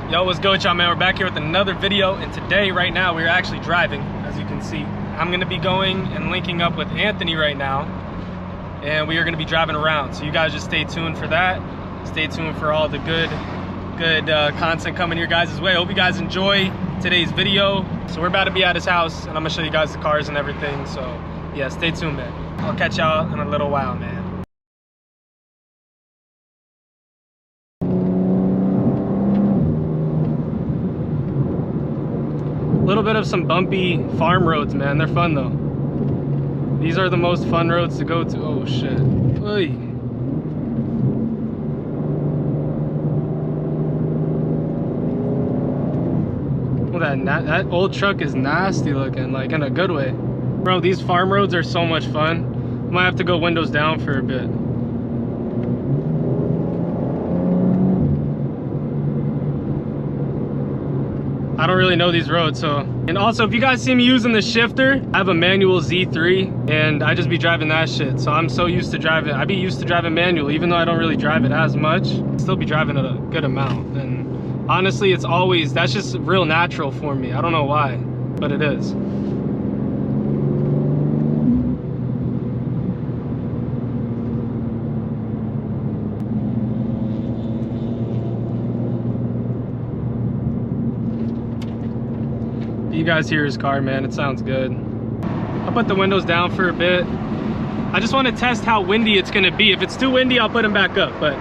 Yo, what's good, y'all, man? We're back here with another video, and today, right now, we're actually driving, as you can see. I'm gonna be going and linking up with Anthony right now, and we are gonna be driving around. So you guys just stay tuned for that. Stay tuned for all the good content coming your guys' way. Hope you guys enjoy today's video. So we're about to be at his house, and I'm gonna show you guys the cars and everything. So yeah, stay tuned, man. I'll catch y'all in a little while, man. A little bit of some bumpy farm roads, man. They're fun though. These are the most fun roads to go to. Oh shit. Oy. Well, that old truck is nasty looking, like in a good way. Bro, these farm roads are so much fun. Might have to go windows down for a bit. I don't really know these roads, so. And also, if you guys see me using the shifter, I have a manual Z3, and I just be driving that shit. So I'm so used to driving, I be used to driving manual, even though I don't really drive it as much. Still be driving it a good amount. And honestly, it's always, that's just real natural for me. I don't know why, but it is. You guys hear his car, man. It sounds good. I'll put the windows down for a bit. I just want to test how windy it's gonna be. If it's too windy, I'll put them back up, but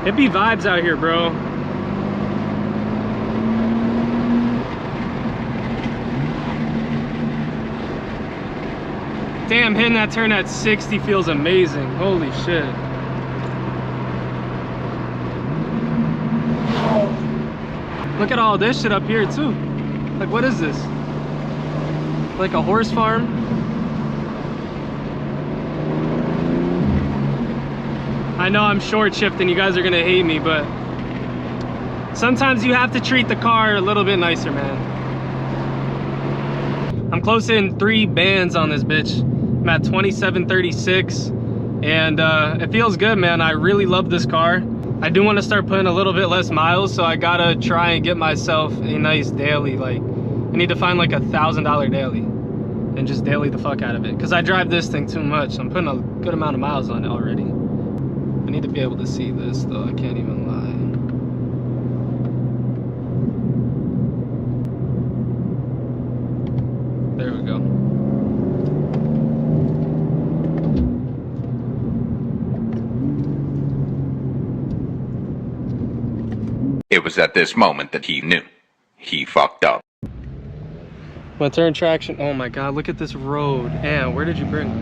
it be vibes out here, bro. Damn, hitting that turn at 60 feels amazing. Holy shit. Look at all this shit up here too. Like, what is this? Like a horse farm? I know I'm short shifting, you guys are gonna hate me, but sometimes you have to treat the car a little bit nicer, man. I'm close in 3 bands on this bitch. I'm at 2736, and it feels good, man. I really love this car. I do want to start putting a little bit less miles, so I gotta try and get myself a nice daily. Like, I need to find like $1,000 daily and just daily the fuck out of it, because I drive this thing too much. I'm putting a good amount of miles on it already. I need to be able to see this though, I can't even lie. There we go. It was at this moment that he knew. He fucked up. I'm gonna turn traction. Oh my god, look at this road. Damn, where did you bring me?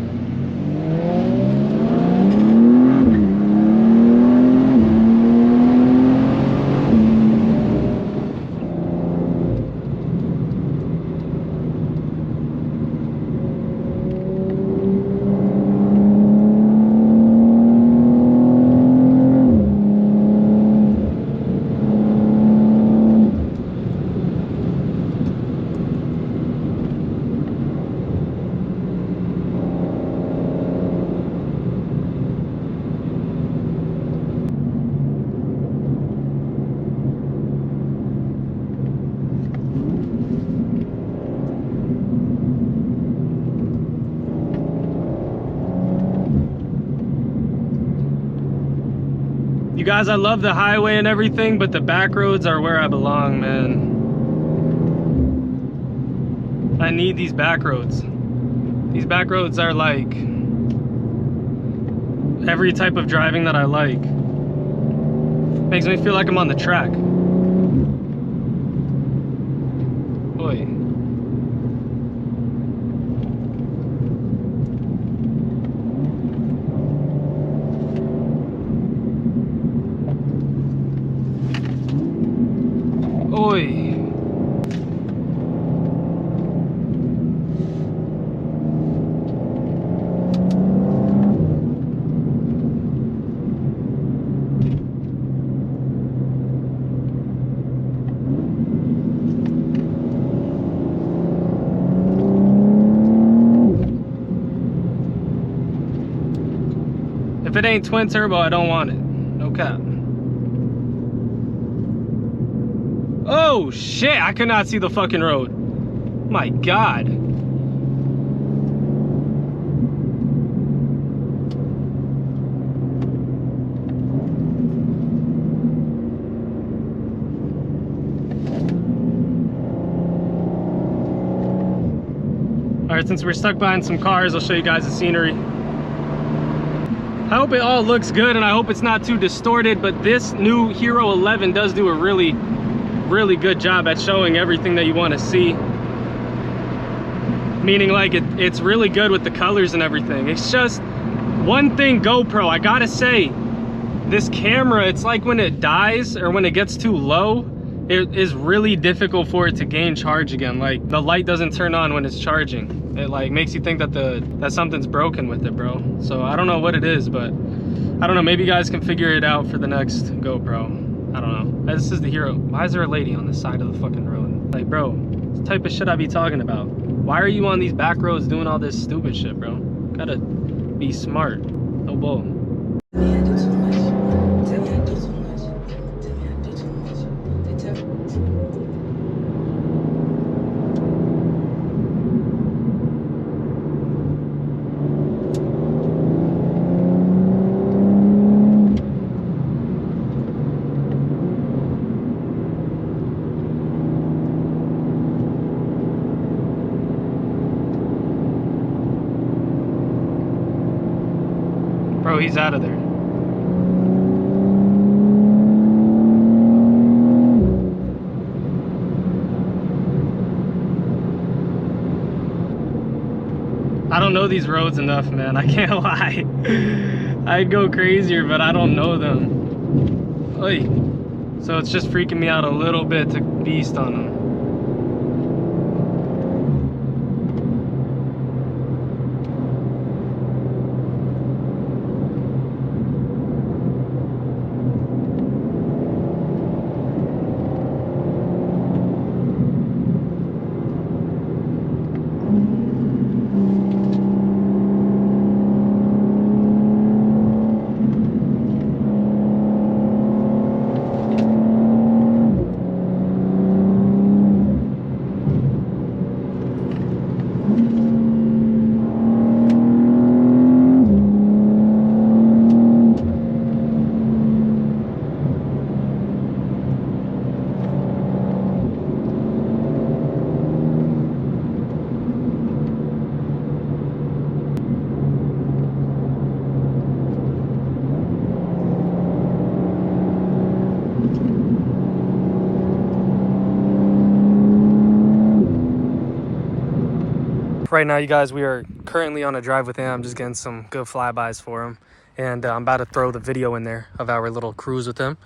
You guys, I love the highway and everything, but the back roads are where I belong, man. I need these back roads. These back roads are like every type of driving that I like. Makes me feel like I'm on the track. Boy. Oi. If it ain't twin turbo, I don't want it. No cap. Oh shit, I could not see the fucking road. My God. All right, since we're stuck behind some cars, I'll show you guys the scenery. I hope it all looks good and I hope it's not too distorted, but this new Hero 11 does do a really good job at showing everything that you want to see. Meaning like it's really good with the colors and everything. It's just one thing, GoPro, I gotta say, this camera, it's like when it dies or when it gets too low, it is really difficult for it to gain charge again. Like the light doesn't turn on when it's charging. It like makes you think that that something's broken with it, bro. So I don't know what it is, but I don't know, maybe you guys can figure it out for the next GoPro. I don't know. This is the Hero. Why is there a lady on the side of the fucking road? Like, bro, it's the type of shit I be talking about. Why are you on these back roads doing all this stupid shit, bro? Gotta be smart. No bull. Bro, he's out of there. I don't know these roads enough, man. I can't lie. I'd go crazier, but I don't know them. Oy. So it's just freaking me out a little bit to beast on them. Right now, you guys, we are currently on a drive with him. I'm just getting some good flybys for him. And I'm about to throw the video in there of our little cruise with him.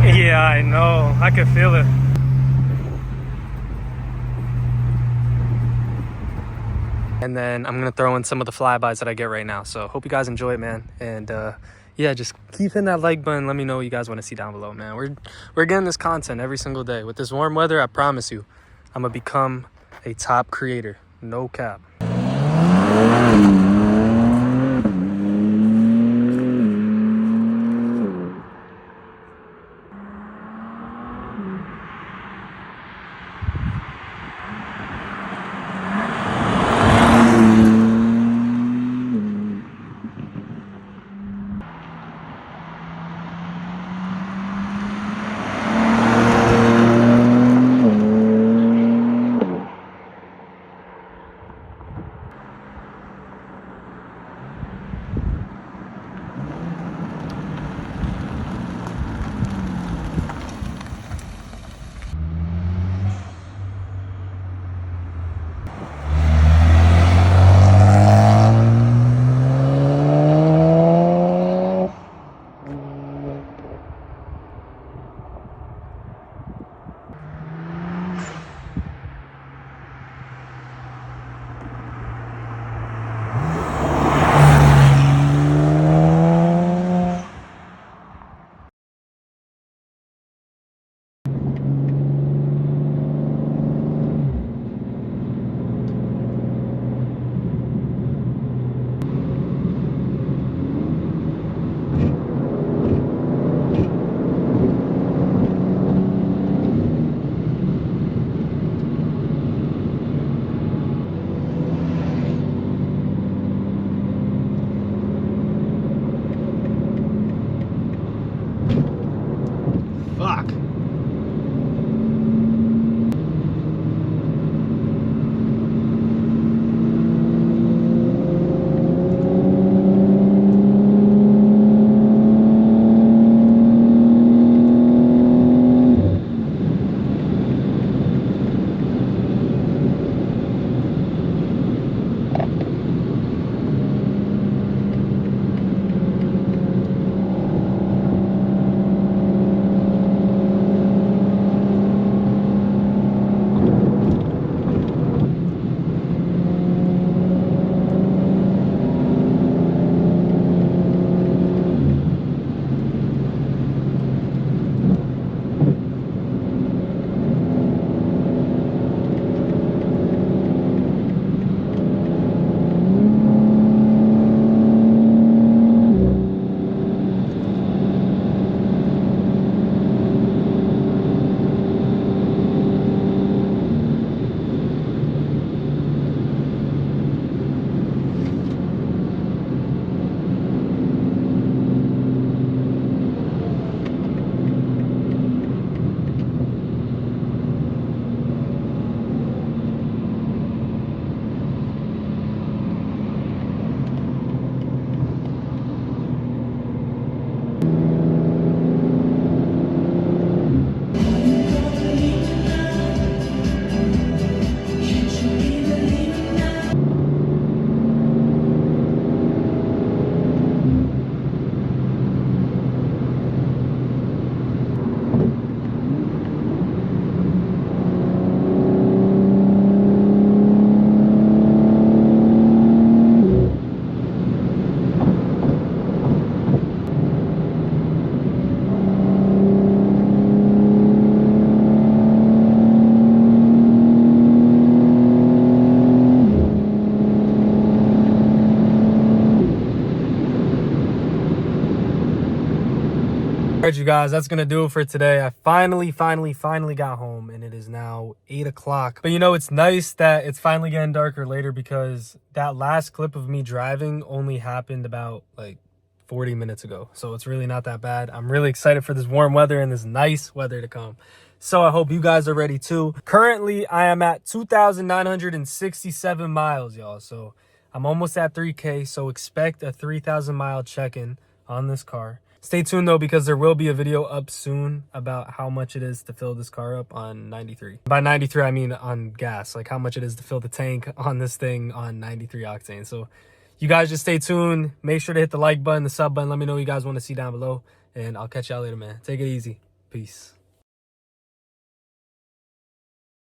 Yeah, I know. I can feel it. And then I'm gonna throw in some of the flybys that I get right now. So hope you guys enjoy it, man. And yeah, just keep hitting that like button. Let me know what you guys want to see down below, man. We're getting this content every single day. With this warm weather, I promise you, I'm gonna become a top creator. No cap. right, you guys, that's gonna do it for today. I finally got home, and it is now 8 o'clock. But you know, it's nice that it's finally getting darker later, because that last clip of me driving only happened about like 40 minutes ago. So it's really not that bad. I'm really excited for this warm weather and this nice weather to come. So I hope you guys are ready too. Currently, I am at 2,967 miles, y'all. So I'm almost at 3K. So expect a 3,000 mile check-in on this car. Stay tuned though, because there will be a video up soon about how much it is to fill this car up on 93. By 93, I mean on gas, like how much it is to fill the tank on this thing on 93 octane. So you guys just stay tuned. Make sure to hit the like button, the sub button. Let me know what you guys want to see down below, and I'll catch y'all later, man. Take it easy. Peace.